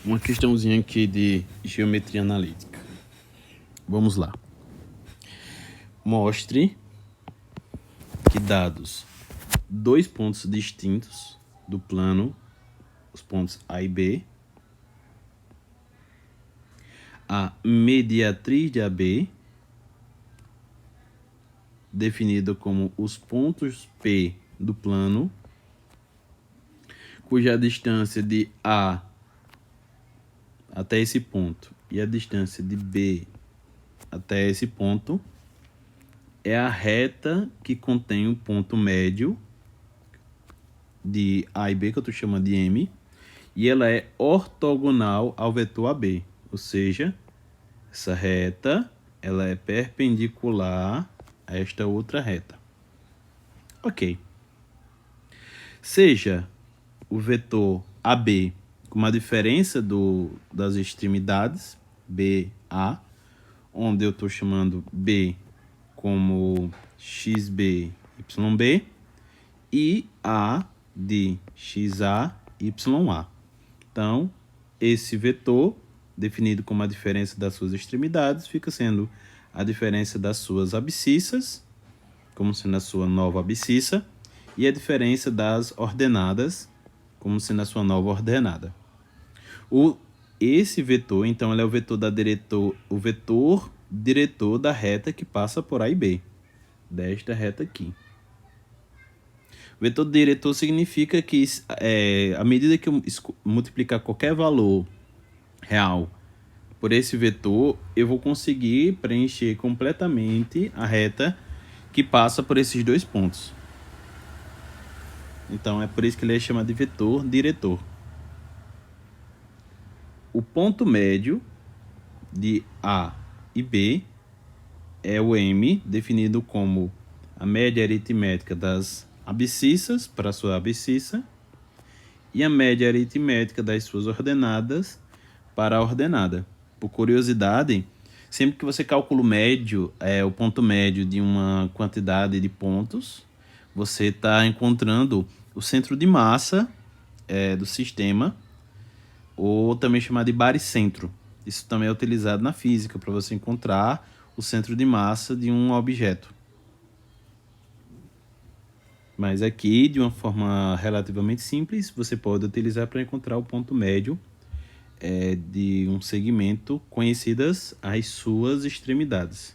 Uma questãozinha aqui de geometria analítica. Vamos lá. Mostre que dados dois pontos distintos do plano, os pontos A e B, a mediatriz de AB, definida como os pontos P do plano, cuja distância de A até esse ponto e a distância de B até esse ponto é a reta que contém o ponto médio de A e B, que eu estou chamando de M, e ela é ortogonal ao vetor AB, ou seja, essa reta ela é perpendicular a esta outra reta. Ok. Seja o vetor AB com uma diferença das extremidades, BA, onde eu estou chamando B como XB, YB, e A de XA, YA. Então, esse vetor, definido como a diferença das suas extremidades, fica sendo a diferença das suas abscissas, como sendo a sua nova abscissa, e a diferença das ordenadas, como sendo a sua nova ordenada. Esse vetor, então, ele é o vetor diretor da reta que passa por A e B, desta reta aqui. O vetor diretor significa que, à medida que eu multiplicar qualquer valor real por esse vetor, eu vou conseguir preencher completamente a reta que passa por esses dois pontos. Então, é por isso que ele é chamado de vetor diretor. O ponto médio de A e B é o M, definido como a média aritmética das abscissas para a sua abscissa e a média aritmética das suas ordenadas para a ordenada. Por curiosidade, sempre que você calcula o médio, o ponto médio de uma quantidade de pontos, você está encontrando o centro de massa do sistema, ou também chamado de baricentro. Isso também é utilizado na física para você encontrar o centro de massa de um objeto. Mas aqui, de uma forma relativamente simples, você pode utilizar para encontrar o ponto médio de um segmento, conhecidas as suas extremidades.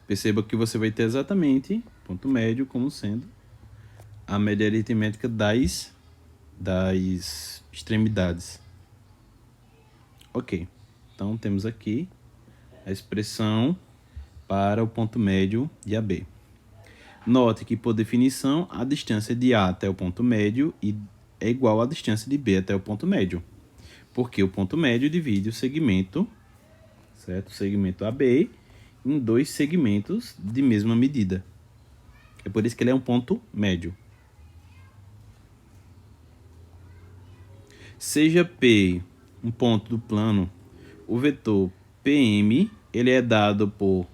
Perceba que você vai ter exatamente ponto médio como sendo a média aritmética das extremidades. Ok, então temos aqui a expressão para o ponto médio de AB. Note que, por definição, a distância de A até o ponto médio é igual à distância de B até o ponto médio, porque o ponto médio divide o segmento, certo? O segmento AB em dois segmentos de mesma medida. É por isso que ele é um ponto médio. Seja P um ponto do plano, o vetor PM ele é dado por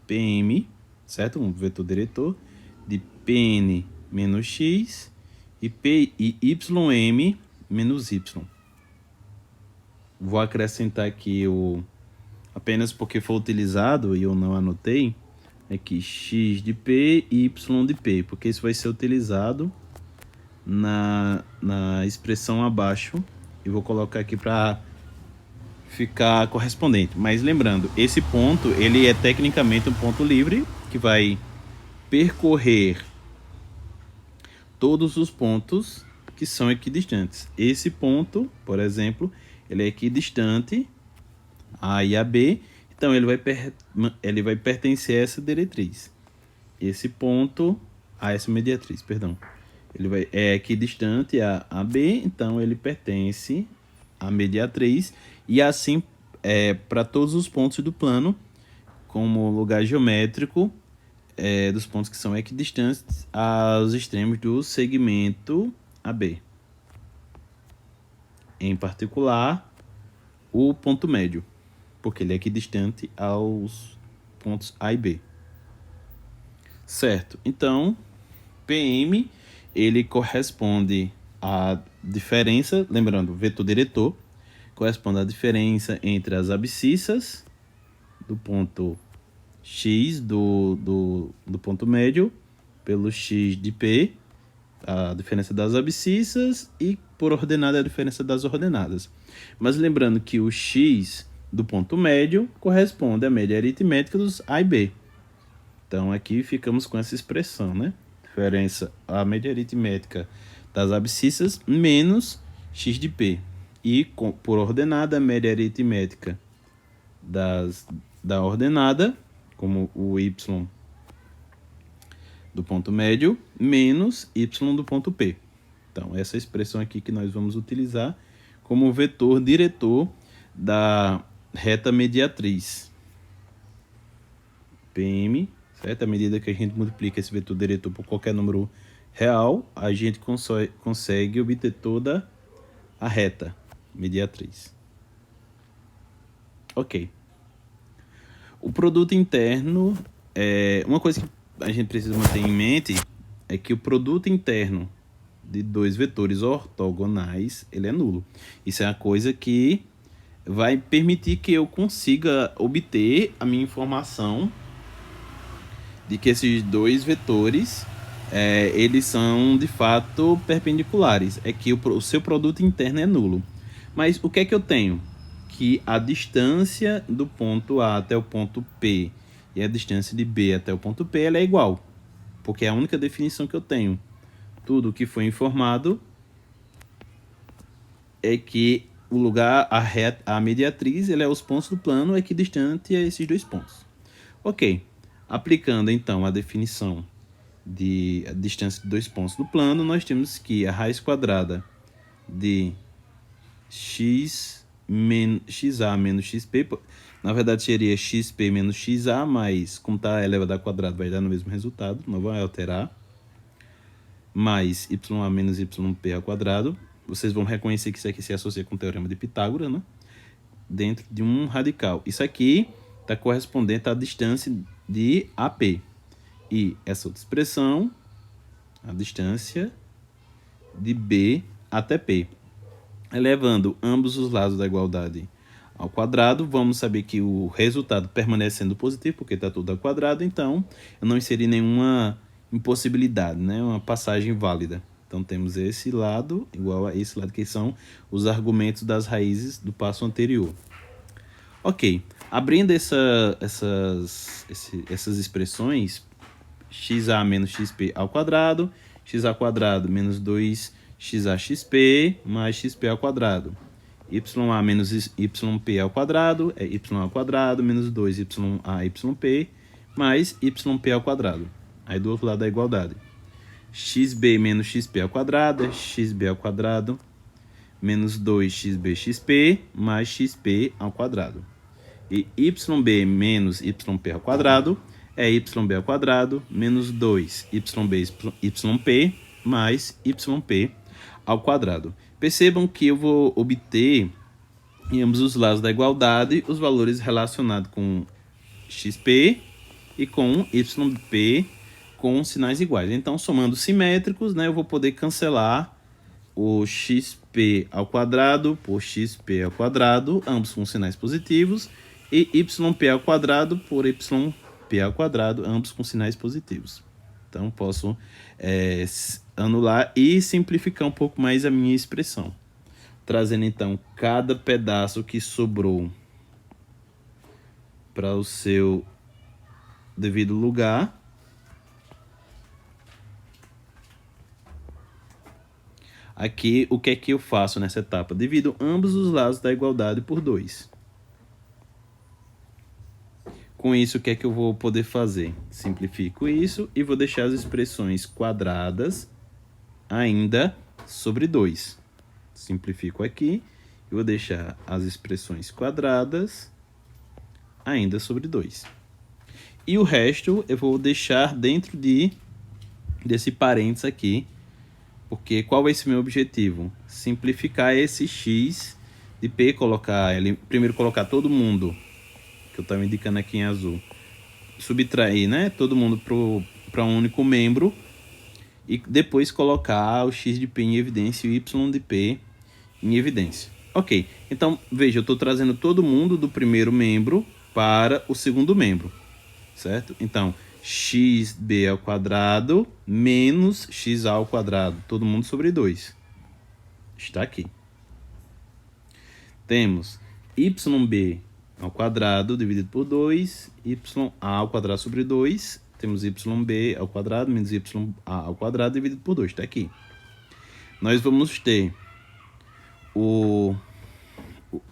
PM, certo? Um vetor diretor de Pn menos x e ym menos y. Vou acrescentar aqui apenas porque foi utilizado e eu não anotei, aqui x de P e y de P, porque isso vai ser utilizado na expressão abaixo e vou colocar aqui para ficar correspondente. Mas lembrando, esse ponto ele é tecnicamente um ponto livre que vai percorrer todos os pontos que são equidistantes. Esse ponto, por exemplo, ele é equidistante A e AB, então ele vai pertencer a essa diretriz. Esse ponto a essa mediatriz, perdão. Ele é equidistante a AB, então ele pertence à mediatriz, e assim para todos os pontos do plano, como lugar geométrico dos pontos que são equidistantes aos extremos do segmento AB. Em particular, o ponto médio, porque ele é equidistante aos pontos A e B. Certo, então, PM ele corresponde a diferença, lembrando, o vetor diretor corresponde à diferença entre as abscissas do ponto x do ponto médio pelo x de P, a diferença das abscissas, e por ordenada a diferença das ordenadas. Mas lembrando que o x do ponto médio corresponde à média aritmética dos A e B. Então aqui ficamos com essa expressão, né? Diferença, a média aritmética das abscissas menos x de P. E por ordenada, a média aritmética da ordenada, como o y do ponto médio, menos y do ponto P. Então, essa expressão aqui que nós vamos utilizar como vetor diretor da reta mediatriz. PM, certo? À medida que a gente multiplica esse vetor diretor por qualquer número real, a gente consegue obter toda a reta mediatriz. Ok. O produto interno, uma coisa que a gente precisa manter em mente é que o produto interno de dois vetores ortogonais, ele é nulo. Isso é uma coisa que vai permitir que eu consiga obter a minha informação de que esses dois vetores, eles são de fato perpendiculares. É que o seu produto interno é nulo. Mas o que é que eu tenho? Que a distância do ponto A até o ponto P e a distância de B até o ponto P, ela é igual. Porque é a única definição que eu tenho. Tudo que foi informado é que o lugar, a mediatriz, ele é os pontos do plano equidistante a esses dois pontos. Ok. Aplicando então a definição de a distância de dois pontos do plano, nós temos que a raiz quadrada de xa menos xp, na verdade seria xp menos xa, mas como está elevado ao quadrado vai dar no mesmo resultado, não vai alterar, mais ya menos yp ao quadrado. Vocês vão reconhecer que isso aqui se associa com o teorema de Pitágoras, né? Dentro de um radical. Isso aqui está correspondente à distância de AP. E essa outra expressão, a distância de B até P. Elevando ambos os lados da igualdade ao quadrado, vamos saber que o resultado permanece sendo positivo, porque está tudo ao quadrado, então eu não inseri nenhuma impossibilidade, né? Uma passagem válida. Então temos esse lado igual a esse lado, que são os argumentos das raízes do passo anterior. Ok, abrindo essas expressões, xa menos xp ao quadrado, xa quadrado menos 2xa xp mais xp ao quadrado. Ya menos yp ao quadrado é y ao quadrado menos 2ya yp mais yp ao quadrado. Aí do outro lado da igualdade. Xb menos xp ao quadrado é xb ao quadrado menos 2xb xp mais xp ao quadrado. E yb menos yp ao quadrado é yb ao quadrado menos 2yb yp mais yp ao quadrado. Percebam que eu vou obter em ambos os lados da igualdade os valores relacionados com xp e com yp com sinais iguais. Então, somando simétricos, né, eu vou poder cancelar o xp ao quadrado por xp ao quadrado, ambos com sinais positivos, e yp ao quadrado por yp ao quadrado, ambos com sinais positivos. Então, posso anular e simplificar um pouco mais a minha expressão. Trazendo, então, cada pedaço que sobrou para o seu devido lugar. Aqui, o que é que eu faço nessa etapa? Divido ambos os lados da igualdade por 2. Com isso, o que é que eu vou poder fazer? Simplifico isso e vou deixar as expressões quadradas ainda sobre 2. Simplifico aqui e vou deixar as expressões quadradas ainda sobre 2. E o resto eu vou deixar dentro desse parênteses aqui, porque qual vai ser meu objetivo? Simplificar esse x de P, primeiro colocar todo mundo, que eu estava indicando aqui em azul, subtrair, né, todo mundo para um único membro, e depois colocar o x de p em evidência e o y de p em evidência. Ok, então veja, eu estou trazendo todo mundo do primeiro membro para o segundo membro, certo? Então, xb ao quadrado menos xa ao quadrado, todo mundo sobre 2. Está aqui. Temos yb ao quadrado dividido por 2, ya ao quadrado sobre 2, temos yb ao quadrado menos ya ao quadrado dividido por 2, está aqui. Nós vamos ter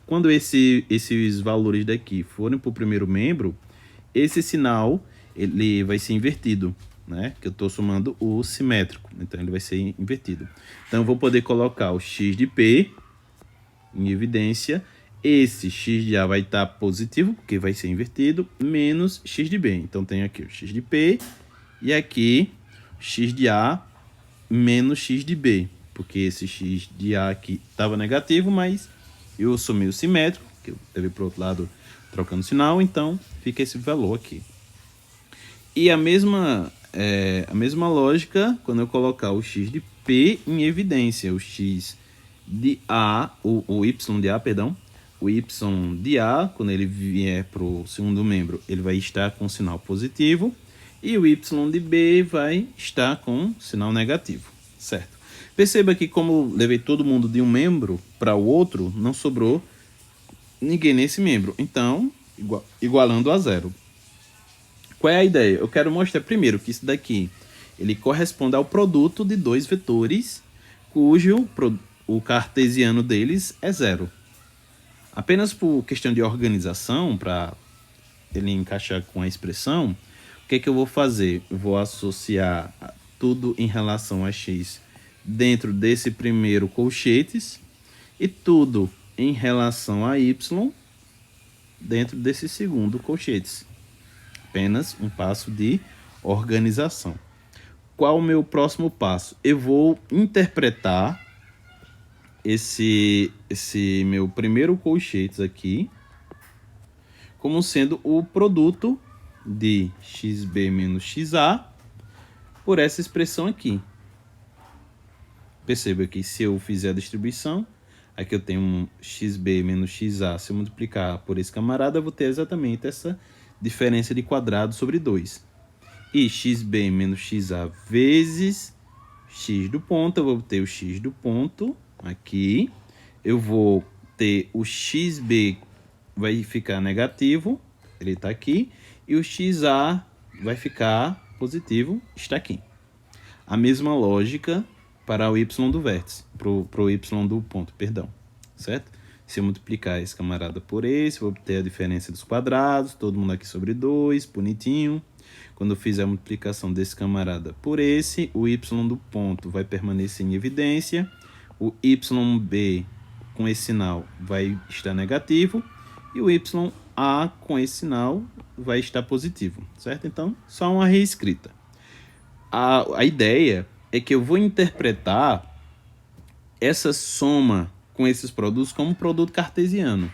quando esses valores daqui forem para o primeiro membro, esse sinal ele vai ser invertido, né? Que eu estou somando o simétrico, então ele vai ser invertido. Então eu vou poder colocar o x de p em evidência. Esse x de a vai estar positivo, porque vai ser invertido, menos x de b. Então tenho aqui o x de p e aqui x de a menos x de b, porque esse x de a aqui estava negativo, mas eu somei o simétrico, que eu levei para o outro lado trocando sinal, então fica esse valor aqui. E a mesma lógica quando eu colocar o x de p em evidência, o x de a, o y de a, perdão, o y de a, quando ele vier para o segundo membro, ele vai estar com sinal positivo, e o y de b vai estar com sinal negativo, certo? Perceba que como levei todo mundo de um membro para o outro, não sobrou ninguém nesse membro. Então, igualando a zero. Qual é a ideia? Eu quero mostrar primeiro que isso daqui ele corresponde ao produto de dois vetores cujo o cartesiano deles é zero. Apenas por questão de organização, para ele encaixar com a expressão, o que eu vou fazer? Eu vou associar tudo em relação a x dentro desse primeiro colchetes e tudo em relação a y dentro desse segundo colchetes. Apenas um passo de organização. Qual o meu próximo passo? Eu vou interpretar esse meu primeiro colchetes aqui como sendo o produto de xb menos xa por essa expressão aqui. Perceba que se eu fizer a distribuição, aqui eu tenho um xb menos xa, se eu multiplicar por esse camarada, eu vou ter exatamente essa diferença de quadrado sobre 2. E xb menos xa vezes x do ponto, eu vou ter o x do ponto aqui. Eu vou ter o xb vai ficar negativo, ele está aqui, e o xa vai ficar positivo, está aqui. A mesma lógica para o y do vértice, para o y do ponto, perdão, certo? Se eu multiplicar esse camarada por esse, vou obter a diferença dos quadrados, todo mundo aqui sobre 2, bonitinho. Quando eu fizer a multiplicação desse camarada por esse, o y do ponto vai permanecer em evidência, o yb com esse sinal vai estar negativo, e o ya com esse sinal vai estar positivo, certo? Então, só uma reescrita. A ideia é que eu vou interpretar essa soma com esses produtos como um produto cartesiano.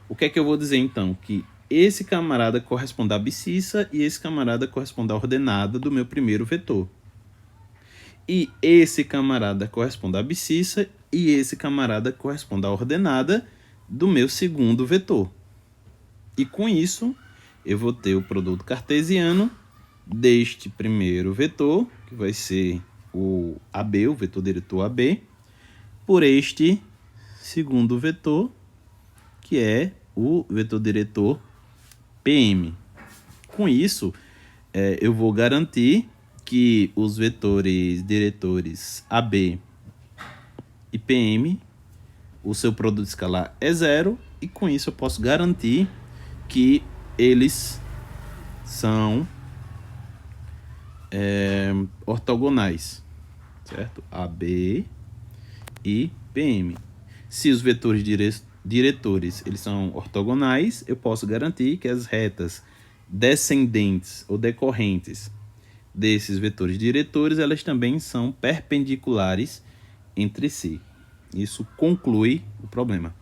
O que é que eu vou dizer então? Que esse camarada corresponde à abscissa e esse camarada corresponde à ordenada do meu primeiro vetor. E esse camarada corresponde à abscissa e esse camarada corresponde à ordenada do meu segundo vetor. E com isso, eu vou ter o produto cartesiano deste primeiro vetor, que vai ser o AB, o vetor diretor AB, por este segundo vetor, que é o vetor diretor PM. Com isso, eu vou garantir que os vetores diretores AB e PM, o seu produto escalar é zero, e com isso eu posso garantir que eles são ortogonais, certo? AB e PM. Se os vetores diretores eles são ortogonais, eu posso garantir que as retas descendentes ou decorrentes desses vetores diretores, elas também são perpendiculares entre si. Isso conclui o problema.